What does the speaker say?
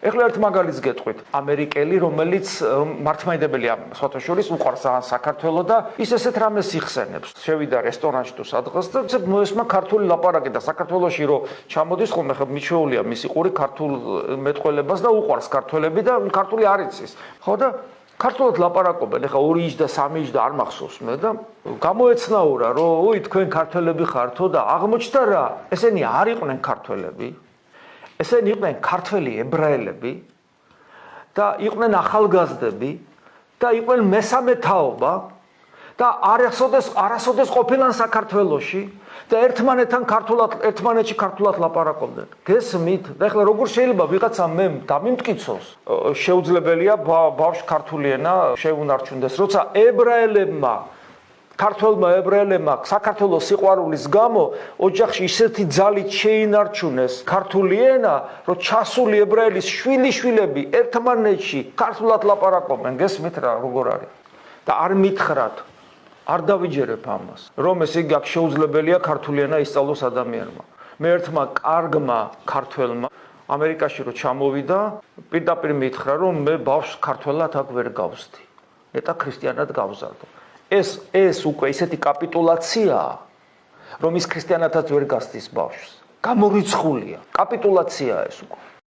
ეხლა ერთ მაგალითს გეტყვით. ამერიკელი, რომელიც მართლმადიდებელია სხვათა შორის უყვარს საქართველოს და ის ესეთ რამეს იხსენებს. შევიდა რესტორანში თუ სადღაც და მოესმა ქართული ლაპარაკი და საქართველოში რო ჩამოდის ხოლმე ხა მიჩვეულია მისი ყური ქართულ მეტყველებას და უყვარს ქართველები და ქართული არ იცის. ხო და ქართულად ლაპარაკობენ, ეხა 2 ინჩ და 3 ინჩ და არ მახსოვს მე და გამოეცნაურა, რომ ой თქვენ ქართველები ხართო და აღმოჩნდა რა, ესენი არ იყვნენ ქართველები. ესენი იყვნენ ქართველი ებრაელები და იყვნენ ახალგაზრდები და იყვნენ მესამე თაობა და არასოდეს ყოფილან საქართველოში და ერთმანეთში ქართულად ლაპარაკობდნენ. გესმით? და ეხლა როგორ შეიძლება ვიღაცამ მე დამიმტკიცოს, შეუძლებელია ბავშვს ქართული ენა შეუნარჩუნდეს, როცა ებრაელებმა ქართველმა ებრაელებმა საქართველოს სიყვარულის გამო ოჯახში ისეთი ძალით შეინარჩუნეს ქართული ენა, რომ ჩასული ებრაელის შვილიშვილები ერთმანეთში ქართულად ლაპარაკობენ. გესმით რა როგორ არის? და არ მითხრათ, არ დავიჯერებ ამას, რომ ესე იგი აქ შეუძლებელია ქართული ენა ისწავლოს ადამიანმა. მე ერთმა კარგმა ქართველმა ამერიკაში რო ჩამოვიდა, პირდაპირ მითხრა, რომ მე ბავშვს ქართველად აქ ვერ გავსდი. ნეტა ქრისტიანად გავზარდო. ეს უკვე ისეთი კაპიტულაციაა, რომ ის ქრისტიანადაც ვერ გასდის ბავშვს. გამორიცხულია. კაპიტულაციაა ეს უკვე.